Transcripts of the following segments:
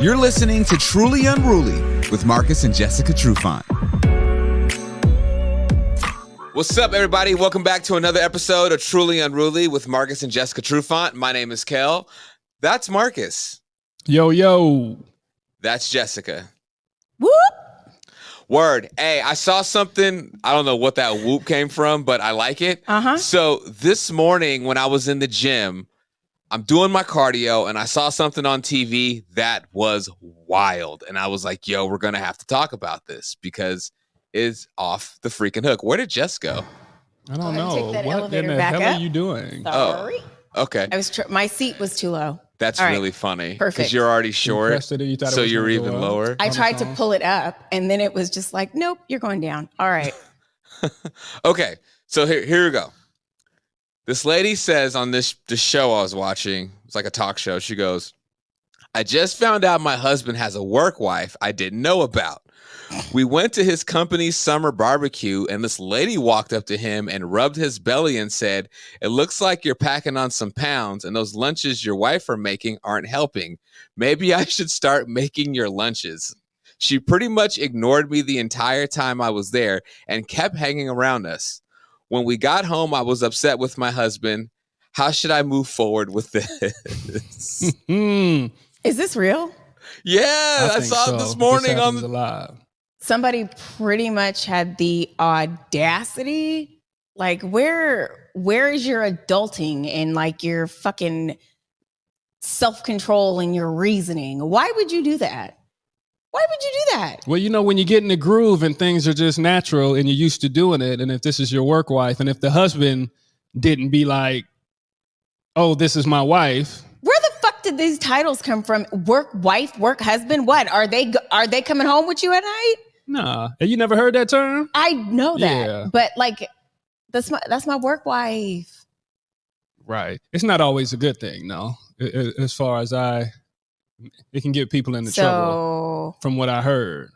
You're listening to Truly Unruly with Marcus and Jessica Trufant. What's up, everybody? Welcome back to another episode of Truly Unruly with Marcus and Jessica Trufant. My name is Kel. That's Marcus. Yo. That's Jessica. Whoop. Word. Hey, I saw something. I don't know what that whoop came from, but I like it. So this morning when I was in the gym, I'm doing my cardio and I saw something on TV that was wild. And I was like, yo, we're going to have to talk about this because it's off the freaking hook. Where did Jess go? I don't know. What in the hell are you doing? Sorry. Oh, okay. My seat was too low. That's all right. Really funny. Perfect. Because you're already short, so you're even lower. I tried to pull it up and then it was just like, nope, you're going down. All right. Okay. So here we go. This lady says on this show I was watching, it's like a talk show. She goes, I just found out my husband has a work wife I didn't know about. We went to his company's summer barbecue and this lady walked up to him and rubbed his belly and said, it looks like you're packing on some pounds and those lunches your wife are making aren't helping. Maybe I should start making your lunches. She pretty much ignored me the entire time I was there and kept hanging around us. When we got home, I was upset with my husband. How should I move forward with this? Is this real? Yeah, I saw it this morning on the live. Somebody pretty much had the audacity. Like, where is your adulting and like your fucking self-control and your reasoning? Why would you do that? Why would you do that? Well, you know, when you get in the groove and things are just natural and you're used to doing it, and if this is your work wife, and if the husband didn't be like, oh, this is my wife. Where the fuck did these titles come from? Work wife, work husband? What? Are they coming home with you at night? Nah. Have you never heard that term? I know that. Yeah. But like, that's my work wife. Right. It's not always a good thing, no. As far as it can get people into trouble from what I heard.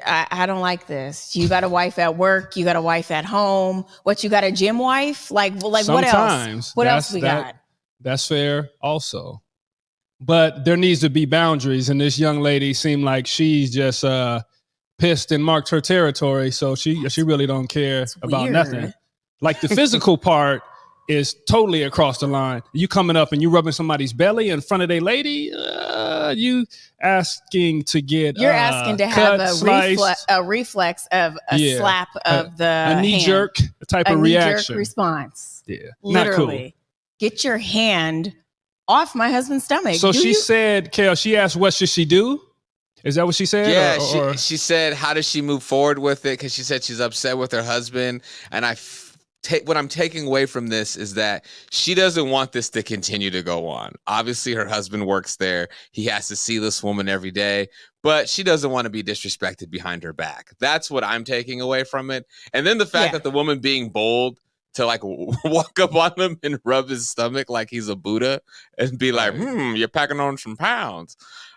I don't like this. You got a wife at work. You got a wife at home. What, you got a gym wife? Like Sometimes, what else? What else we got? That's fair also. But there needs to be boundaries. And this young lady seemed like she's just pissed and marked her territory. So she really don't care about nothing. Like the physical part is totally across the line. You coming up and you rubbing somebody's belly in front of their lady, you asking to get you're asking to have a reflex of a slap of a knee hand. Jerk type of reaction. Knee jerk response. Yeah, literally. Not cool. Get your hand off my husband's stomach. So she said, Kel, she asked, what should she do? Is that what she said? Yeah, she said, how does she move forward with it? Because she said she's upset with her husband. And what I'm taking away from this is that she doesn't want this to continue to go on. Obviously, her husband works there. He has to see this woman every day, but she doesn't want to be disrespected behind her back. That's what I'm taking away from it. And then the fact that the woman being bold to like walk up on him and rub his stomach like he's a Buddha and be like, you're packing on some pounds.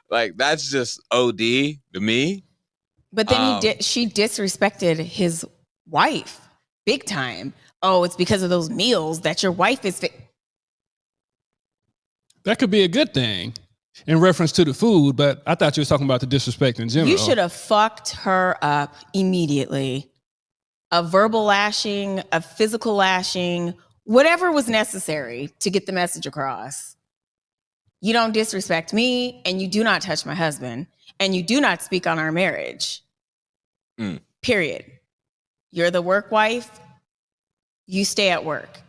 Like, that's just OD to me. But then she disrespected his wife big time. Oh, it's because of those meals that your wife is. That could be a good thing in reference to the food, but I thought you were talking about the disrespect in general. You should have fucked her up immediately. A verbal lashing, a physical lashing, whatever was necessary to get the message across. You don't disrespect me, and you do not touch my husband, and you do not speak on our marriage. Period. You're the work wife. You stay at work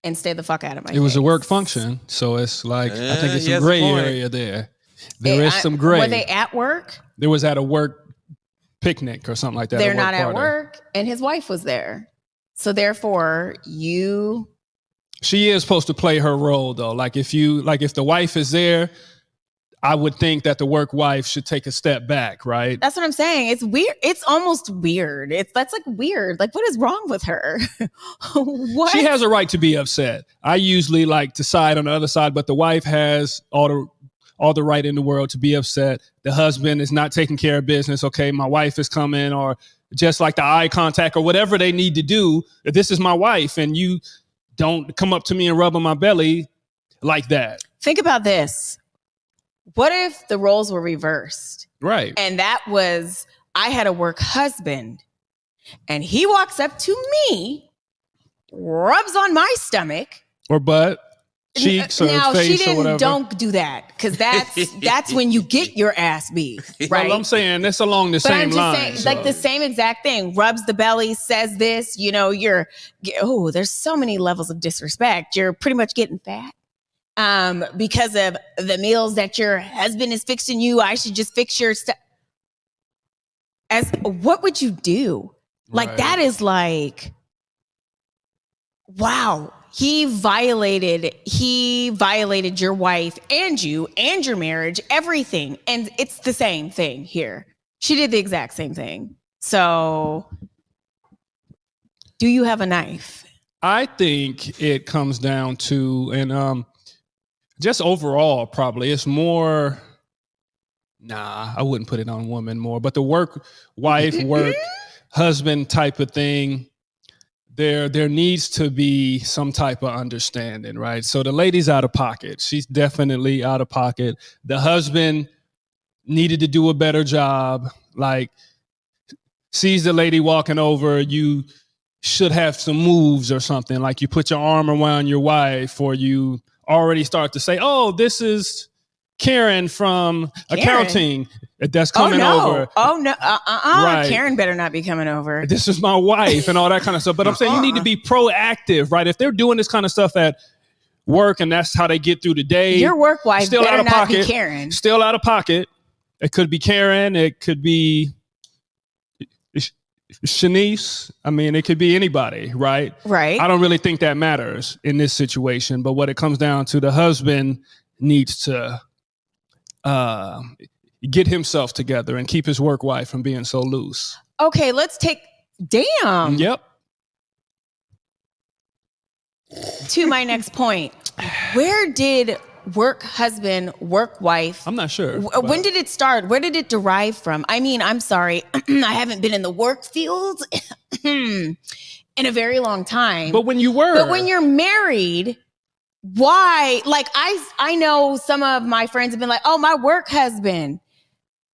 and stay the fuck out of my face. It was a work function, so it's like, I think it's some gray area there. There is some gray. Were they at work? There was at a work picnic or something like that. They're not at work, and his wife was there. So therefore, she is supposed to play her role though. Like if the wife is there, I would think that the work wife should take a step back, right? That's what I'm saying. It's weird. It's almost weird. That's like weird. Like, what is wrong with her? What? She has a right to be upset. I usually like to side on the other side, but the wife has all the right in the world to be upset. The husband is not taking care of business. Okay, my wife is coming, or just like the eye contact or whatever they need to do. If this is my wife and you don't come up to me and rub on my belly like that. Think about this. What if the roles were reversed? Right. And that was, I had a work husband and he walks up to me, rubs on my stomach Or butt, cheeks, or now, face, she didn't, or whatever. Don't do that, because that's when you get your ass beat, right? Well, I'm saying it's along the same line. Like the same exact thing. Rubs the belly, says this. There's so many levels of disrespect. You're pretty much getting fat because of the meals that your husband is fixing you. I should just fix your stuff. What would you do? Like that is like, wow. He violated your wife and you and your marriage, everything. And it's the same thing here. She did the exact same thing. So do you have a knife? I think it comes down to, and just overall, probably it's more, I wouldn't put it on woman more, but the work husband type of thing. There needs to be some type of understanding, right? So the lady's out of pocket. She's definitely out of pocket. The husband needed to do a better job. Like, sees the lady walking over, you should have some moves or something. Like you put your arm around your wife, or you already start to say, oh, this is Karen from accounting that's coming over. Oh, no. Right. Karen better not be coming over. This is my wife and all that kind of stuff. But I'm saying you need to be proactive, right? If they're doing this kind of stuff at work and that's how they get through the day. Your work wife still better out of not pocket, be Karen. Still out of pocket. It could be Karen. It could be Shanice. I mean, it could be anybody, right? Right. I don't really think that matters in this situation. But what it comes down to, the husband needs to get himself together and keep his work wife from being so loose. Okay, let's take, damn. Yep. To my next point, where did work husband, work wife? I'm not sure. When did it start? Where did it derive from? I mean, I'm sorry. I haven't been in the work field in a very long time. But when you're married, why? Like I know some of my friends have been like, oh, my work husband.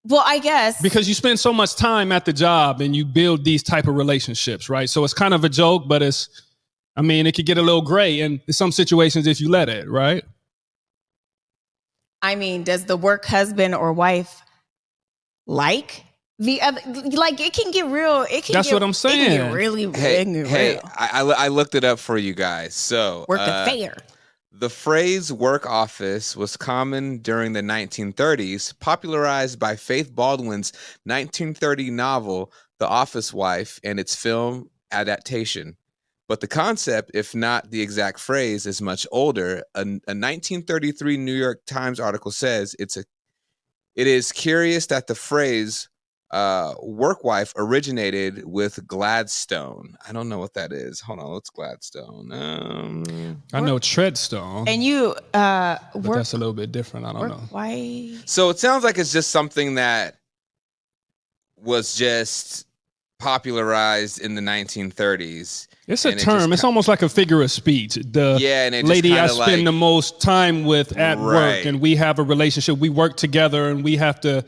Well, I guess because you spend so much time at the job and you build these type of relationships, right? So it's kind of a joke, but it could get a little gray in some situations if you let it, right? I mean, does the work husband or wife like the other? Like, it can get real. That's what I'm saying. It can get really, real. I looked it up for you guys. So work affair. The phrase work office was common during the 1930s, popularized by Faith Baldwin's 1930 novel, The Office Wife, and its film adaptation. But the concept, if not the exact phrase, is much older. A 1933 New York Times article says it is curious that the phrase work wife originated with Gladstone. I don't know what that is. Hold on, what's Gladstone? I know Treadstone. And you but that's a little bit different. I don't know. Why? So it sounds like it's just something that was just popularized in the 1930s. It's a term. It's almost like a figure of speech. The lady I spend the most time with at work, and we have a relationship. We work together, and we have to.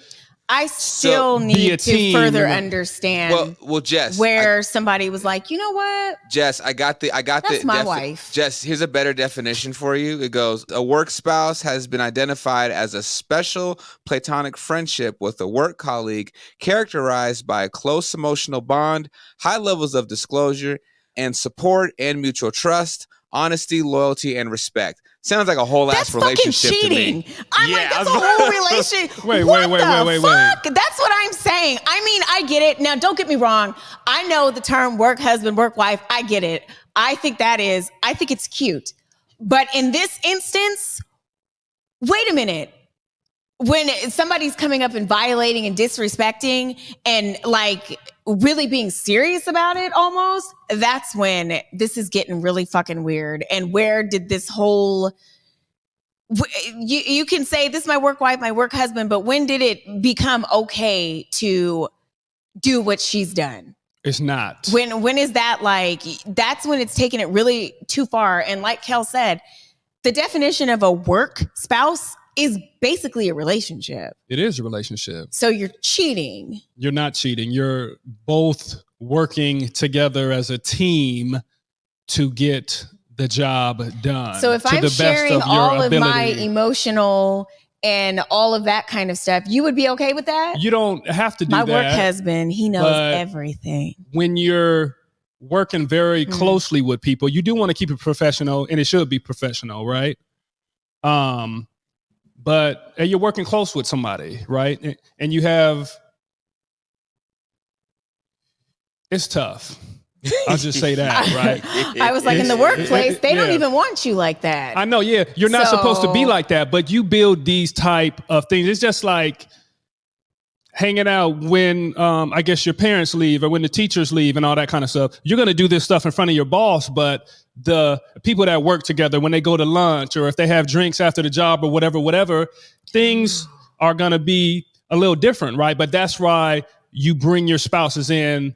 I still need to further understand. Well, Jess, where somebody was like, you know what, Jess, I got That's my wife. Jess, here's a better definition for you. It goes: a work spouse has been identified as a special platonic friendship with a work colleague, characterized by a close emotional bond, high levels of disclosure and support, and mutual trust, honesty, loyalty, and respect. Sounds like a whole ass relationship to me. I'm like, that's a whole relationship. Wait. That's what I'm saying. I mean, I get it. Now, don't get me wrong. I know the term work husband, work wife. I get it. I think it's cute. But in this instance, wait a minute. When somebody's coming up and violating and disrespecting and like really being serious about it almost, that's when this is getting really fucking weird. And where did this whole, you can say this is my work wife, my work husband, but when did it become okay to do what she's done? It's not. When is that like, that's when it's taking it really too far. And like Kel said, the definition of a work spouse is basically a relationship. It is a relationship. So you're cheating. You're not cheating. You're both working together as a team to get the job done. So if to I'm the best sharing of your all of ability. my emotional and all of that kind of stuff, you would be okay with that? You don't have to do my that. work husband, he knows but everything. When you're working very closely with people, you do want to keep it professional, and it should be professional, right? But you're working close with somebody, right? And you have, it's tough. I'll just say that, right? I was like, in the workplace, they don't even want you like that. I know, yeah. You're not supposed to be like that, but you build these type of things. It's just like hanging out when, I guess, your parents leave or when the teachers leave and all that kind of stuff. You're going to do this stuff in front of your boss, but the people that work together, when they go to lunch or if they have drinks after the job or whatever, things are going to be a little different, right? But that's why you bring your spouses in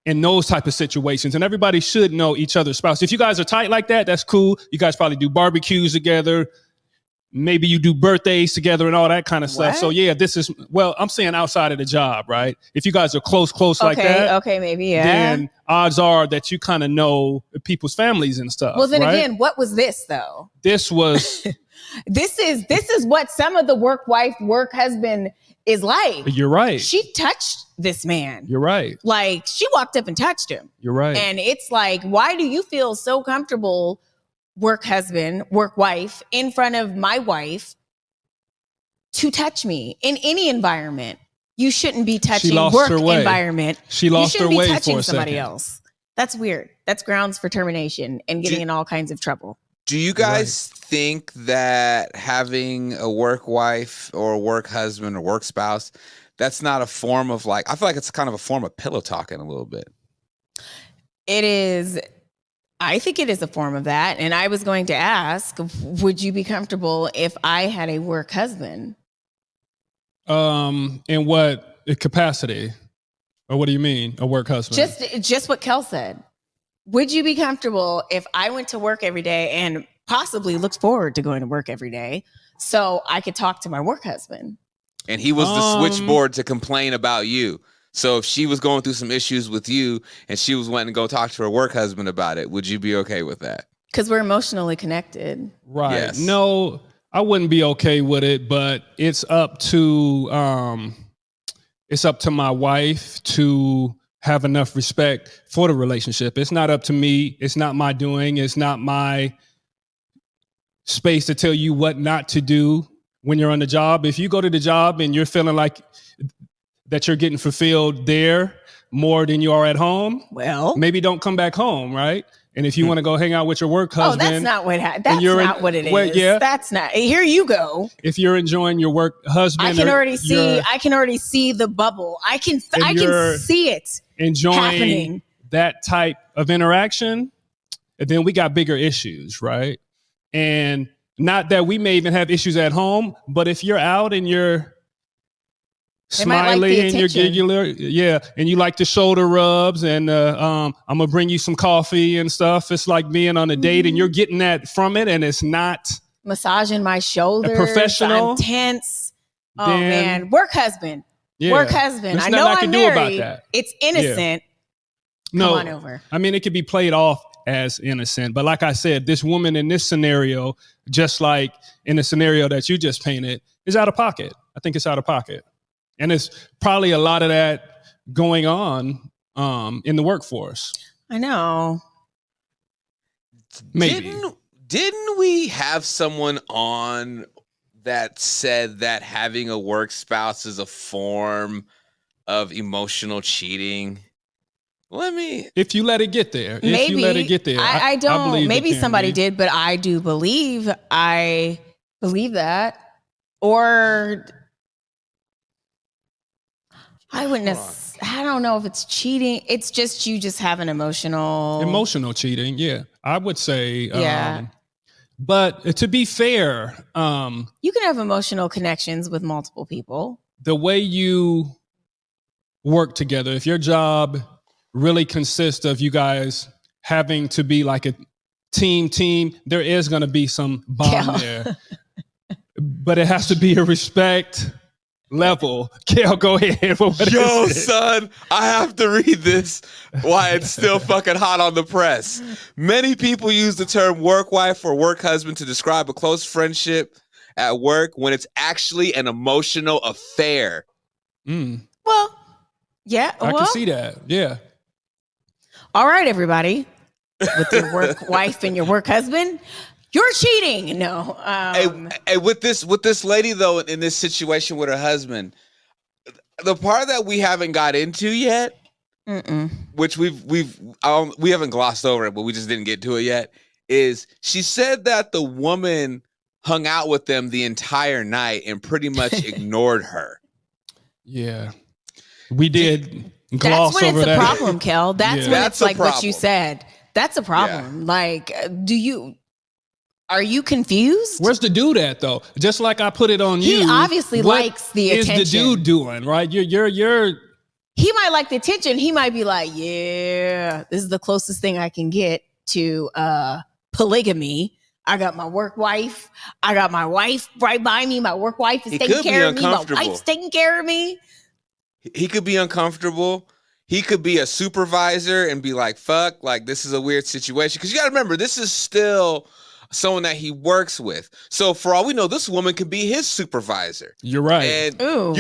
those type of situations. And everybody should know each other's spouse. If you guys are tight like that, that's cool. You guys probably do barbecues together. Maybe you do birthdays together and all that kind of stuff. So yeah, I'm saying outside of the job, right? If you guys are close like that. Okay, maybe, yeah. Then odds are that you kind of know people's families and stuff. Well, then right? again, what was this though? This was... This is what some of the work wife, work husband is like. You're right. She touched this man. You're right. Like, she walked up and touched him. You're right. And it's like, why do you feel so comfortable, work husband, work wife, in front of my wife to touch me in any environment? You shouldn't be touching work environment. She lost her way for a second. You shouldn't be touching somebody else. That's weird. That's grounds for termination and getting in all kinds of trouble. Do you guys think that having a work wife or a work husband or work spouse, that's not a form of like, I feel like it's kind of a form of pillow talking a little bit. It is. I think it is a form of that. And I was going to ask, would you be comfortable if I had a work husband? In what capacity? Or what do you mean, a work husband? Just what Kel said. Would you be comfortable if I went to work every day and possibly looked forward to going to work every day so I could talk to my work husband? And he was the switchboard to complain about you. So if she was going through some issues with you and she was wanting to go talk to her work husband about it, would you be okay with that? Because we're emotionally connected. Right. Yes. No, I wouldn't be okay with it, but it's up to my wife to have enough respect for the relationship. It's not up to me. It's not my doing. It's not my space to tell you what not to do when you're on the job. If you go to the job and you're feeling like that you're getting fulfilled there more than you are at home, well, maybe don't come back home, right? And if you want to go hang out with your work husband, that's not what it is. Well, yeah, that's not. Here you go. If you're enjoying your work husband, I can already see the bubble. I can see it enjoying happening. That type of interaction, and then we got bigger issues, right? And not that we may even have issues at home, but if you're out and you're smiley and you're giggler, and you like the shoulder rubs, and I'm gonna bring you some coffee and stuff. It's like being on a date, and you're getting that from it, and it's not massaging my shoulders. Professional, I'm tense. Oh man, work husband. Work husband. There's I know nothing I'm I can do married. about that. It's innocent. No, come on over. I mean, it could be played off as innocent, but like I said, this woman in this scenario, just like in the scenario that you just painted, is out of pocket. I think it's out of pocket. And there's probably a lot of that going on in the workforce. I know. Maybe. Didn't we have someone on that said that having a work spouse is a form of emotional cheating? If you let it get there. Maybe. If you let it get there. I don't. I believe maybe somebody did, but I do believe. I believe that. Or I wouldn't. I don't know if it's cheating. It's just you just have an emotional cheating. Yeah, I would say. Yeah. But to be fair, you can have emotional connections with multiple people. The way you work together, if your job really consists of you guys having to be like a team, there is going to be some bond there. but it has to be a respect level. Kel, go ahead. Yo, son, I have to read this while it's still fucking hot on the press. Many people use the term work wife or work husband to describe a close friendship at work when it's actually an emotional affair. Well, yeah. I can see that. Yeah. All right, everybody. With your work wife and your work husband, you're cheating. No. Hey, with this lady though, in this situation with her husband, the part that we haven't got into yet, which we haven't glossed over it, but we just didn't get to it yet, is she said that the woman hung out with them the entire night and pretty much ignored her. Yeah. We did gloss that's when over it's that. a problem, Kel. That's when That's it's a like what problem. you said. That's a problem. Yeah. Like, are you confused? Where's the dude at though? Just like I put it on you. He obviously what likes the is attention. the dude doing, right? You're He might like the attention. He might be like, yeah, this is the closest thing I can get to polygamy. I got my work wife. I got my wife right by me. My work wife is taking care of me. My wife's taking care of me. He could be uncomfortable. He could be a supervisor and be like, fuck, like this is a weird situation. Because you got to remember, this is still someone that he works with. So for all we know, this woman could be his supervisor. You're right. And Ooh.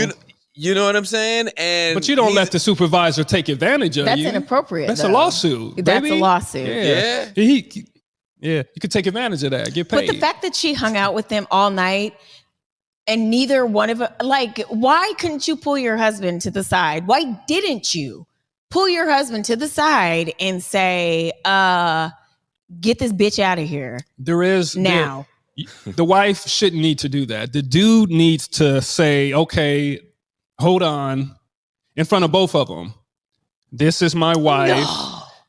you know what I'm saying? And But you don't let the supervisor take advantage of That's you. inappropriate. That's though. a lawsuit. That's baby. a lawsuit. Yeah. You could take advantage of that. Get paid. But the fact that she hung out with them all night and neither one of them, like, why couldn't you pull your husband to the side? Why didn't you pull your husband to the side and say, get this bitch out of here there is now? The wife shouldn't need to do that. The dude needs to say, okay, hold on, in front of both of them. This is my wife.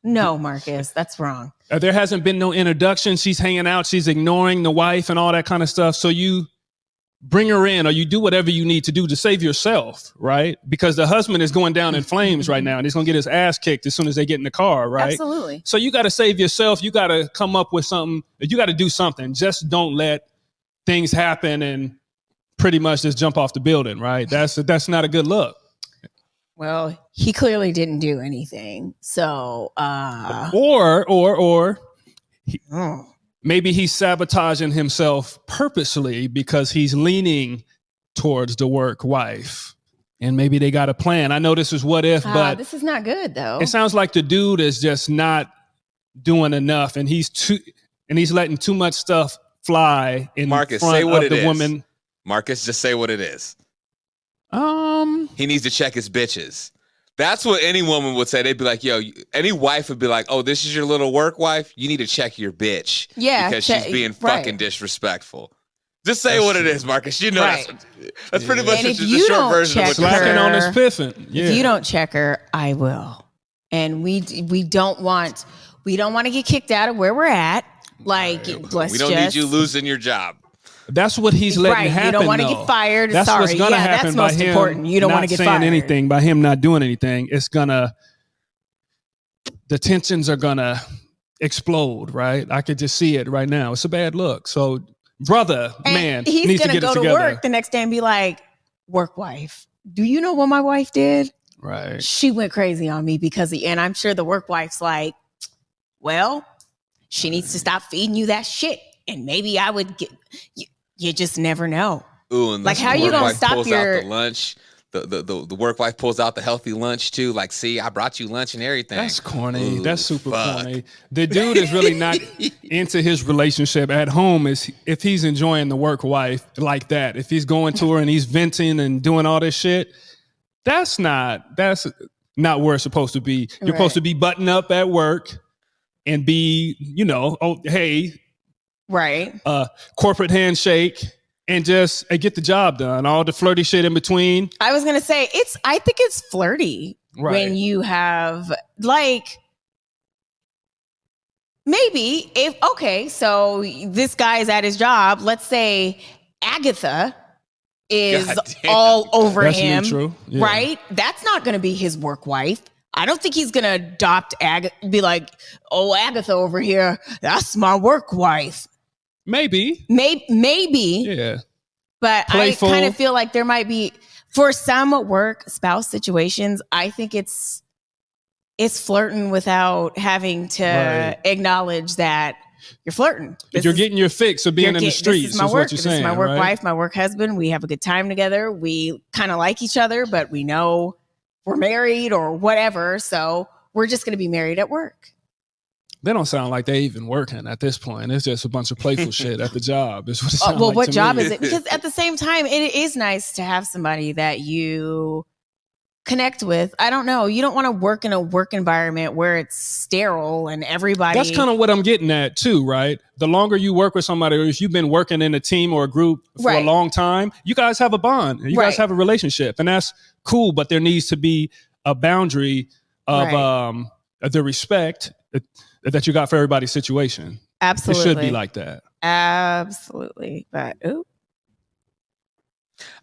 No, Marcus, that's wrong. There hasn't been no introduction. She's hanging out. She's ignoring the wife and all that kind of stuff. So you bring her in or you do whatever you need to do to save yourself, right? Because the husband is going down in flames right now and he's going to get his ass kicked as soon as they get in the car, right? Absolutely. So you got to save yourself. You got to come up with something. You got to do something. Just don't let things happen and pretty much just jump off the building, right? That's not a good look. Well, he clearly didn't do anything. So, maybe he's sabotaging himself purposely because he's leaning towards the work wife. And maybe they got a plan. I know this is what if, but this is not good though. it sounds like the dude is just not doing enough and he's letting too much stuff fly in Marcus, front say what of it the is. woman. Marcus, just say what it is. He needs to check his bitches. That's what any woman would say. They'd be like, yo, any wife would be like, oh, this is your little work wife? You need to check your bitch. Yeah. Because she's being fucking disrespectful. Just say what it is, Marcus. You know, that's pretty much And the if you short don't version of check what Slacking her- on his piffin. Yeah. If you don't check her, I will. And we don't want to get kicked out of where we're at. Like, let's we don't need you losing your job. That's what he's letting happen. You don't want to though. get fired. That's Sorry. what's gonna happen that's by most him important. You don't want to get saying fired. anything, by him not doing anything. The tensions are gonna explode, right? I could just see it right now. It's a bad look. So, brother, And he's he's gonna go to work the next day and be like, work wife, do you know what my wife did? Right. She went crazy on me and I'm sure the work wife's like, well, she needs to stop feeding you that shit. And maybe I would get, you just never know. Ooh, and Like, how you gonna stop pulls your- out the lunch? The work wife pulls out the healthy lunch too. Like, see, I brought you lunch and everything. That's corny. Ooh, That's super fuck. corny. The dude is really not into his relationship at home. Is if he's enjoying the work wife like that. If he's going to her and he's venting and doing all this shit, that's not where it's supposed to be. You're supposed to be button up at work and be, oh, hey, Right. corporate handshake and just get the job done. All the flirty shit in between. I was going to say I think it's flirty Right. when you have like, maybe so this guy is at his job. Let's say Agatha is Goddamn. all over That's him, neutral. Yeah. right? That's not going to be his work wife. I don't think he's going to adopt be like, oh, Agatha over here, that's my work wife. Maybe. Maybe. Yeah. But Playful. I kind of feel like there might be, for some work spouse situations, I think it's flirting without having to acknowledge that you're flirting. You're getting your fix of being in the streets. This is my work. This is my work right? wife, my work husband. We have a good time together. We kind of like each other, but we know we're married or whatever. So we're just going to be married at work. They don't sound like they even working at this point. It's just a bunch of playful shit at the job. Is what it sounds Well, like what to job me. is it? Because at the same time, it is nice to have somebody that you connect with. I don't know. You don't want to work in a work environment where it's sterile and everybody. That's kind of what I'm getting at too, right? The longer you work with somebody, or if you've been working in a team or a group for a long time, you guys have a bond. You guys have a relationship, and that's cool. But there needs to be a boundary of the respect that you got for everybody's situation. Absolutely. It should be like that. Absolutely. But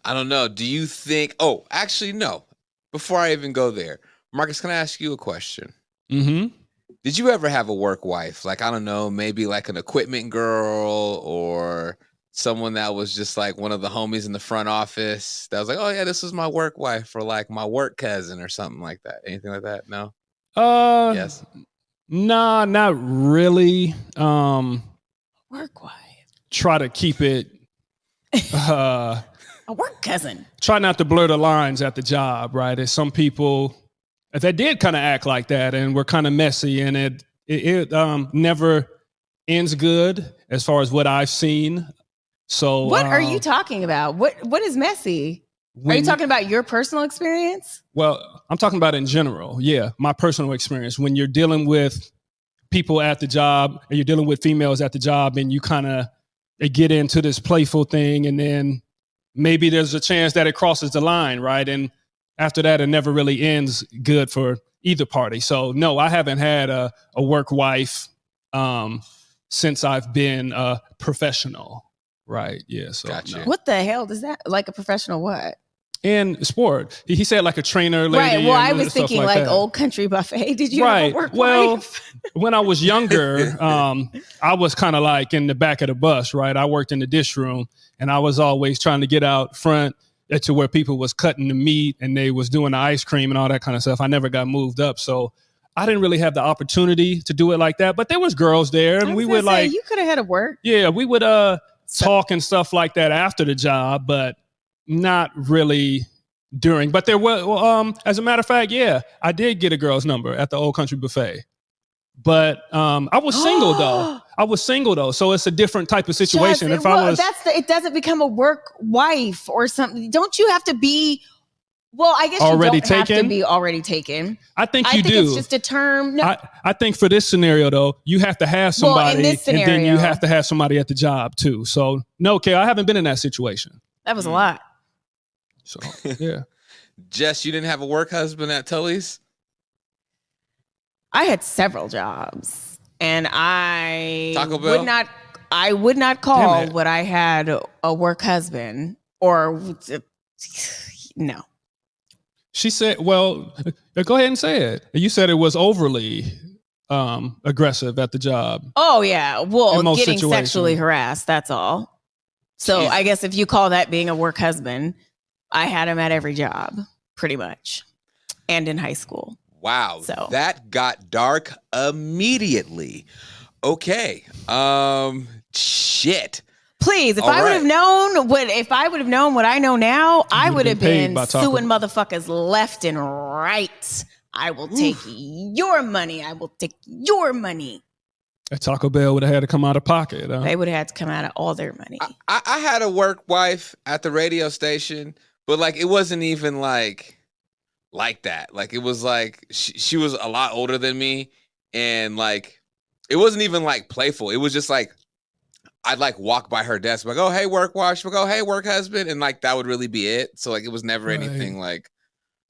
I don't know. Do you think? Oh, actually, no. Before I even go there, Marcus, can I ask you a question? Mm-hmm. Did you ever have a work wife? Like, I don't know, maybe like an equipment girl or someone that was just like one of the homies in the front office that was like, oh yeah, this is my work wife, or like my work cousin or something like that. Anything like that? No? Yes. Nah, not really. work wife. Try to keep it A work cousin. try not to blur the lines at the job, right? There's some people that did kind of act like that and were kind of messy, and it never ends good as far as what I've seen. So what are you talking about? What is messy? Are you talking about your personal experience? Well, I'm talking about in general. Yeah, my personal experience. When you're dealing with people at the job, and you're dealing with females at the job, and you kind of get into this playful thing, and then maybe there's a chance that it crosses the line, right? And after that, it never really ends good for either party. So no, I haven't had a work wife since I've been a professional, right? Yeah. So Gotcha. no. What the hell does that, like a professional what? In sport, he said like a trainer lady. Right. Well, I and was stuff thinking like that. Old Country Buffet. Did you have a work Well, wife? when I was younger, I was kind of like in the back of the bus, right? I worked in the dish room, and I was always trying to get out front to where people was cutting the meat and they was doing the ice cream and all that kind of stuff. I never got moved up, so I didn't really have the opportunity to do it like that. But there was girls there, and we would like, you could have had a work. yeah, we would talk and stuff like that after the job, but not really during. But there was, as a matter of fact, yeah, I did get a girl's number at the Old Country Buffet. But I was single though. I was single though, so it's a different type of situation. Just, if I was, it doesn't become a work wife or something. Don't you have to be? Well, I guess already you don't have to taken? be already taken. I think I you think do. it's just a term. No, I think for this scenario though, you have to have Well, in somebody, this and then you scenario- have to have somebody at the job too. So no, okay, I haven't been in that situation. that was a lot. So yeah. Jess, you didn't have a work husband at Tully's? I had several jobs, and I Taco Bell? would not call Damn it. what I had a work husband or no. She said, well, go ahead and say it. You said it was overly aggressive at the job. Oh yeah, well, In most getting situations. sexually harassed. That's all. So Jeez. I guess if you call that being a work husband, I had him at every job, pretty much, and in high school. Wow. So- That got dark immediately. Okay. Shit. Please, if All I would right. have known what I know now, I You'd would have have been paid been by Taco suing motherfuckers left and right. I will take your money. I will take your money. At Taco Bell would have had to come out of pocket. Huh? They would have had to come out of all their money. I had a work wife at the radio station, but like it wasn't even like that. Like it was like she was a lot older than me, and like it wasn't even like playful. It was just like I'd like walk by her desk, like, oh hey work wife, she'd go, hey work husband, and like that would really be it. So like it was never Right. anything like,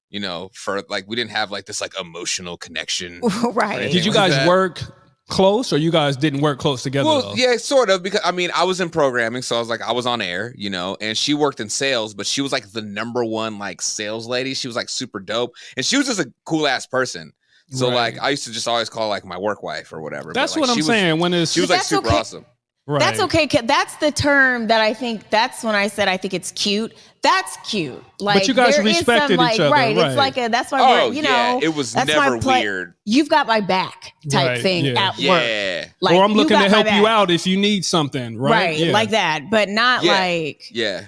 you know, for like we didn't have like this like emotional connection. Right. Did you like guys that. work close, or you guys didn't work close together? Well, though? yeah, sort of, because I mean, I was in programming, so I was like, I was on air, you know, and she worked in sales, but she was like the number one like sales lady. She was like super dope, and she was just a cool ass person. So Right. like, I used to just always call like my work wife or whatever. That's but, like, what I'm she was- saying. When it's She was like That's super okay. awesome. Right. That's okay. That's the term that I think. That's when I said I think it's cute. That's cute. Like, but you guys there is respected some, each other, right? right? It's like that's my Oh, word. You yeah, know, it was that's never my weird. You've got my back type Right, thing yeah. at work. Yeah. Like, or I'm you looking got to my help you back. out if you need something, right? Right, Yeah. like that, but not Yeah. like. Yeah.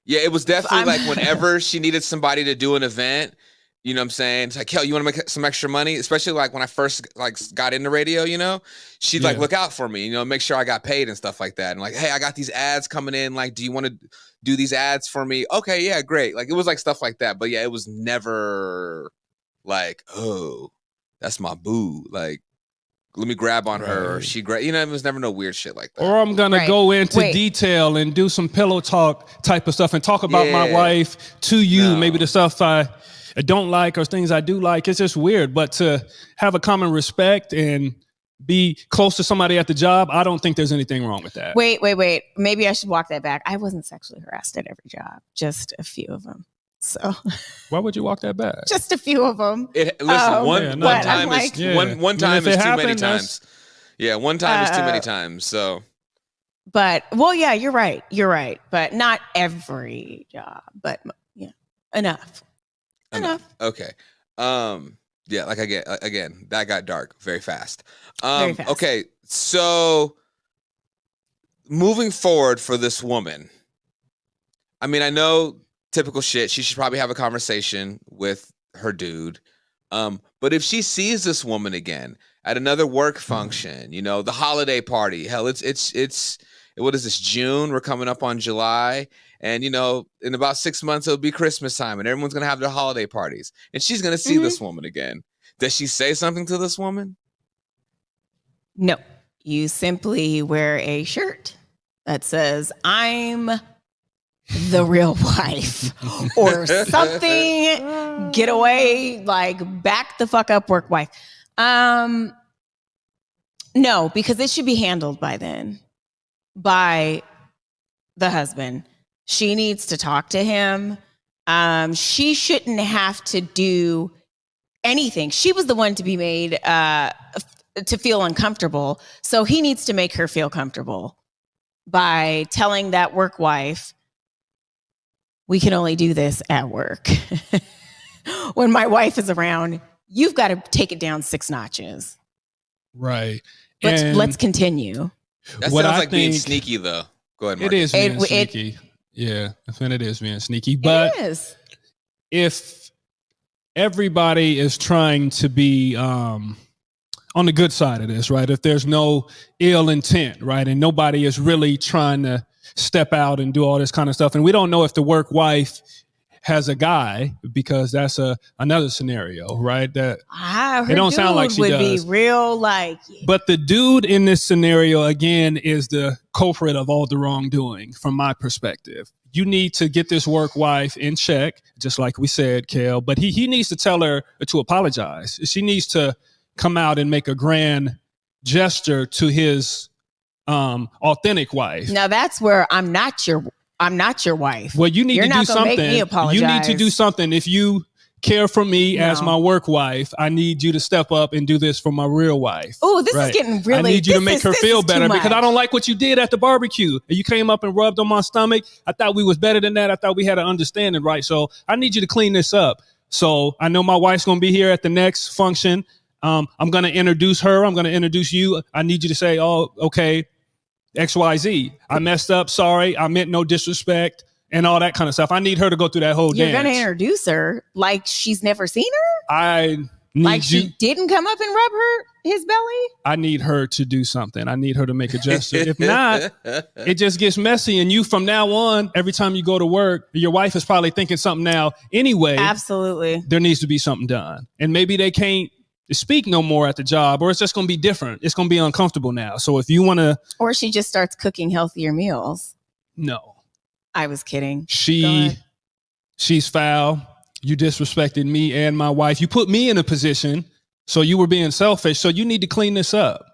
Yeah, it was definitely I'm- like whenever she needed somebody to do an event, you know what I'm saying? It's like, Kel, you want to make some extra money? Especially like when I first like got into radio, you know? She'd like Yeah. look out for me, you know, make sure I got paid and stuff like that. And like, hey, I got these ads coming in. Like, do you want to do these ads for me? Okay, yeah, great. Like it was like stuff like that. But yeah, it was never like, oh, that's my boo. Like, let me grab on her or Right. she grab, you know, it was never no weird shit like that. Or I'm gonna Right. go into Wait. detail and do some pillow talk type of stuff and talk about my Yeah. wife to you, No. maybe the stuff I don't like or things I do like. It's just weird. But to have a common respect and be close to somebody at the job, I don't think there's anything wrong with that. Wait. Maybe I should walk that back. I wasn't sexually harassed at every job, just a few of them. So Why would you walk that back? just a few of them. Listen, yeah, one no. one But time I'm like- is Yeah. one I time mean, if is it too many happened, times. Yeah, one time is too many times. So But well, yeah, you're right. You're right. But not every job. But yeah, enough. Okay. Yeah, like again, that got dark very fast. Very fast. Okay, so moving forward for this woman, I mean, I know typical shit. She should probably have a conversation with her dude. But if she sees this woman again at another work function, you know, the holiday party, hell, it's what is this, June? We're coming up on July. And, you know, in about 6 months, it'll be Christmas time and everyone's going to have their holiday parties. And she's going to see this woman again. Does she say something to this woman? No, you simply wear a shirt that says, I'm the real wife or something. Get away, like back the fuck up, work wife. No, because it should be handled by then by the husband. She needs to talk to him. She shouldn't have to do anything. She was the one to be made to feel uncomfortable. So he needs to make her feel comfortable by telling that work wife, we can only do this at work. When my wife is around, you've got to take it down 6 notches. Right. Let's continue. That What sounds I like being think- sneaky, though. Go ahead, It Marcus. is being It- sneaky. Yeah, I think it is being sneaky. But It is. if everybody is trying to be on the good side of this, right? If there's no ill intent, right? And nobody is really trying to step out and do all this kind of stuff. And we don't know if the work wife has a guy, because that's another scenario, right? That Her It don't sound like dude she would does. be real like, But the dude in this scenario, again, is the culprit of all the wrongdoing from my perspective. You need to get this work wife in check, just like we said, Kel, but he needs to tell her to apologize. She needs to come out and make a grand gesture to his authentic wife. now that's where I'm not your wife. Well, you need You're to not do gonna make something. me You need to do apologize. something. If you care for me as No. my work wife, I need you to step up and do this for my real wife. Oh, this Right. is getting really. I need you to this make is- her this feel is too better because I much. don't like what you did at the barbecue. You came up and rubbed on my stomach. I thought we was better than that. I thought we had an understanding, right? So I need you to clean this up. So I know my wife's going to be here at the next function. I'm going to introduce her. I'm going to introduce you. I need you to say, oh, okay, XYZ. I messed up. Sorry. I meant no disrespect and all that kind of stuff. I need her to go through that whole You're dance. gonna introduce her like she's never seen her, I need like you. she didn't come up and rub his belly. I need her to do something. I need her to make a gesture. If not, it just gets messy. And you, from now on, every time you go to work, your wife is probably thinking something now anyway. Absolutely. There needs to be something done. And maybe they can't speak no more at the job, or it's just going to be different. It's going to be uncomfortable now. So if you want to, Or she just starts cooking healthier meals. no, I was kidding. Go ahead. she's foul. You disrespected me and my wife. You put me in a position, so you were being selfish. So you need to clean this up.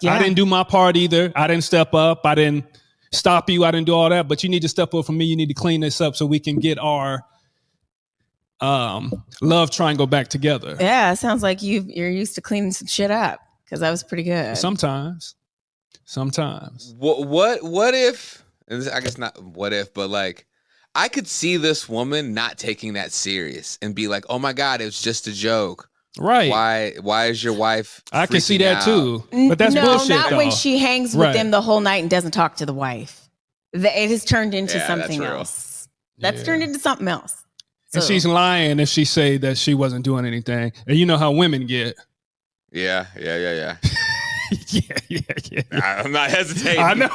Yeah. I didn't do my part either. I didn't step up. I didn't stop you. I didn't do all that. But you need to step up for me. You need to clean this up so we can get our love triangle back together. Yeah, it sounds like you're used to cleaning some shit up because that was pretty good. Sometimes. Sometimes. What if, and I guess not what if, but like, I could see this woman not taking that serious and be like, oh my God, it was just a joke. Right. Why is your wife I can see that out? too. But that's bullshit. No, not though. when she hangs with them the whole night and doesn't talk to the wife. It has turned into something else. That's turned into something else. So. And she's lying if she say that she wasn't doing anything. And you know how women get. Yeah. yeah. I'm not hesitating. I know.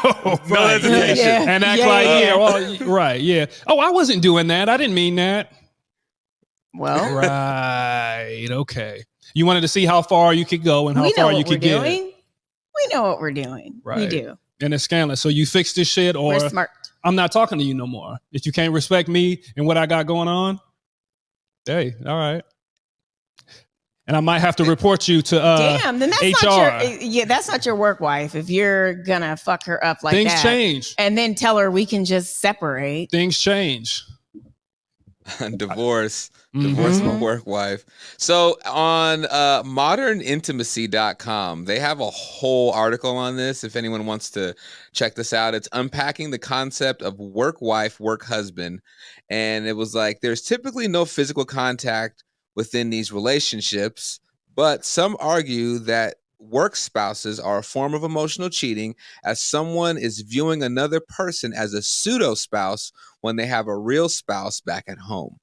No hesitation. Yeah. And act right. Yeah. Oh, I wasn't doing that. I didn't mean that. Well. Right. Okay. You wanted to see how far you could go and how far you could get. We know what we're doing. Right. We do. And it's scandalous. So you fix this shit or we're smart. I'm not talking to you no more. If you can't respect me and what I got going on, hey, all right. And I might have to report you to damn, then that's HR. That's not your work wife. If you're gonna fuck her up like things that. Things change. And then tell her we can just separate. Things change. Divorce my work wife. So on modernintimacy.com, they have a whole article on this. If anyone wants to check this out, it's unpacking the concept of work wife, work husband. And it was like, there's typically no physical contact within these relationships, but some argue that work spouses are a form of emotional cheating, as someone is viewing another person as a pseudo spouse when they have a real spouse back at home.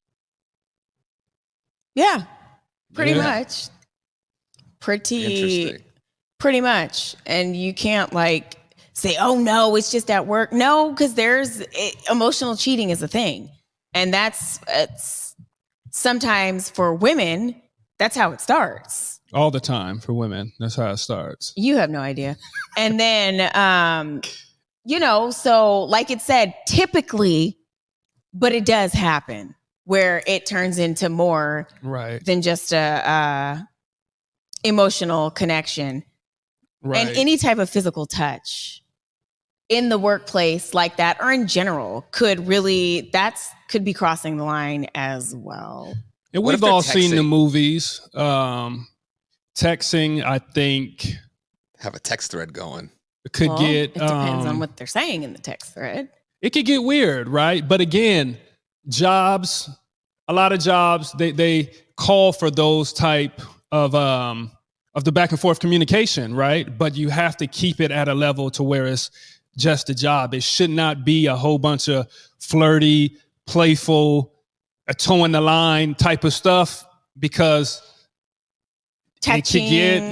Yeah, pretty much. Pretty much. And you can't like say, oh no, it's just at work. No, because emotional cheating is a thing. And it's sometimes for women, that's how it starts. All the time for women. That's how it starts. You have no idea. And then, so like it said, typically, but it does happen where it turns into more than just a emotional connection. Right. And any type of physical touch in the workplace like that, or in general, could be crossing the line as well. And we've all seen the movies. Texting, I think, have a text thread going. It depends on what they're saying in the text thread. It could get weird, right? But again, a lot of jobs, they call for those type of the back and forth communication, right? But you have to keep it at a level to where it's just a job. It should not be a whole bunch of flirty, playful, towing the line type of stuff, because touching,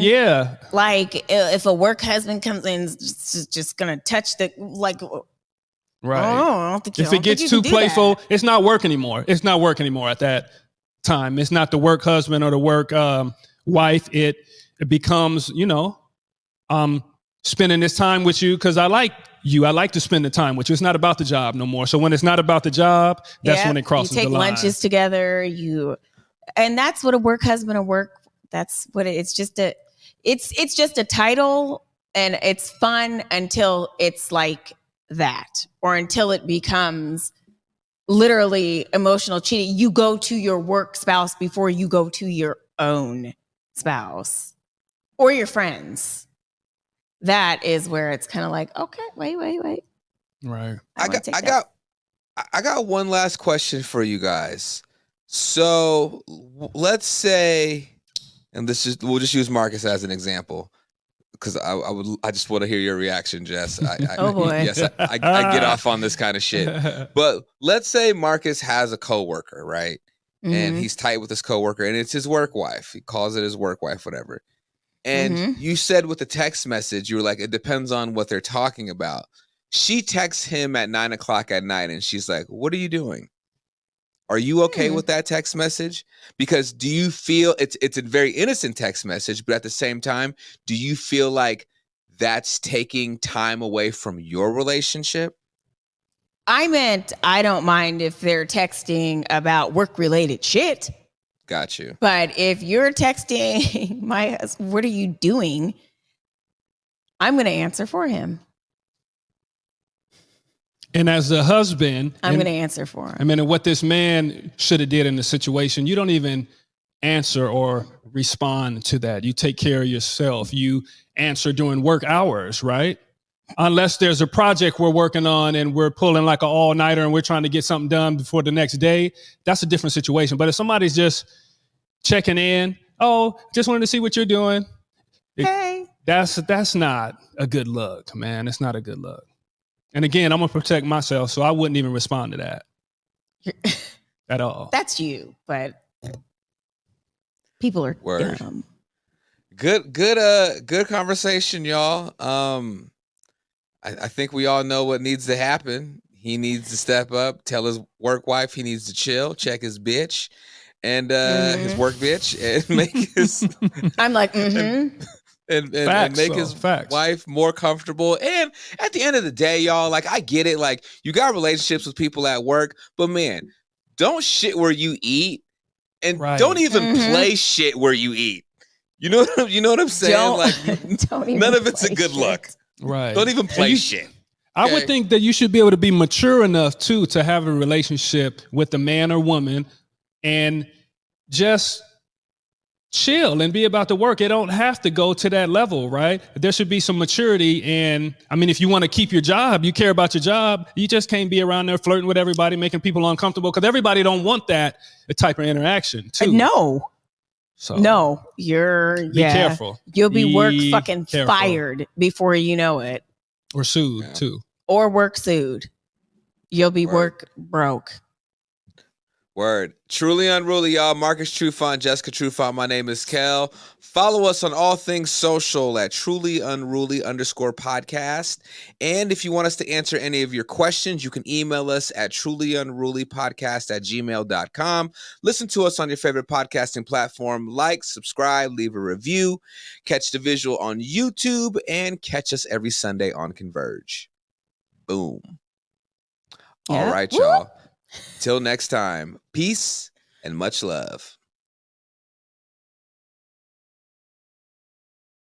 like if a work husband comes in, just gonna touch the right. If it gets too playful, it's not work anymore. It's not work anymore at that time. It's not the work husband or the work wife. It becomes, spending this time with you because I like you. I like to spend the time with you. It's not about the job no more. So when it's not about the job, that's when it crosses the line. You take lunches together. And that's what a work husband or work. That's what it's just it's just a title, and it's fun until it's like that, or until it becomes literally emotional cheating. You go to your work spouse before you go to your own spouse or your friends. That is where it's kind of like, okay, wait. Right. I got one last question for you guys. So let's say, and we'll just use Marcus as an example, because I just want to hear your reaction, Jess. Oh boy. Yes, I get off on this kind of shit. But let's say Marcus has a coworker, right? Mm-hmm. And he's tight with his coworker, and it's his work wife. He calls it his work wife, whatever. And you said with the text message, you were like, it depends on what they're talking about. She texts him at 9:00 at night, and she's like, what are you doing? Are you okay with that text message? Because do you feel it's a very innocent text message, but at the same time, do you feel like that's taking time away from your relationship? I meant I don't mind if they're texting about work-related shit. Got you. But if you're texting my husband, what are you doing? I'm going to answer for him. And as a husband, I'm going to answer for him. I mean, what this man should have did in the situation, you don't even answer or respond to that. You take care of yourself. You answer during work hours, right? unless there's a project we're working on and we're pulling like an all-nighter and we're trying to get something done before the next day, that's a different situation. But if somebody's just checking in, oh, just wanted to see what you're doing. Hey. That's not a good look, man. It's not a good look. And again, I'm going to protect myself, so I wouldn't even respond to that at all. That's you, but people are Word. dumb. Good conversation, y'all. I think we all know what needs to happen. He needs to step up, tell his work wife he needs to chill, check his bitch and his work bitch, and make his I'm like, and make his wife more comfortable. And at the end of the day, y'all, like, I get it. Like, you got relationships with people at work, but man, don't shit where you eat, and don't even play shit where you eat. You know what I'm saying? Don't none of it's a good look. Right. Don't even play shit. I would think that you should be able to be mature enough too to have a relationship with a man or woman and just chill and be about the work. It don't have to go to that level, right? There should be some maturity. And I mean, if you want to keep your job, you care about your job, you just can't be around there flirting with everybody, making people uncomfortable, because everybody don't want that type of interaction too. No, you're be careful. You'll be fired before you know it. Or sued too. Or work sued. You'll be work broke. Word. Truly Unruly, y'all. Marcus Trufant, Jessica Trufant. My name is Kel. Follow us on all things social at trulyunruly_podcast. And if you want us to answer any of your questions, you can email us at trulyunrulypodcast@gmail.com. Listen to us on your favorite podcasting platform. Like, subscribe, leave a review. Catch the visual on YouTube and catch us every Sunday on Converge. Boom. All right, y'all. Till next time, peace and much love.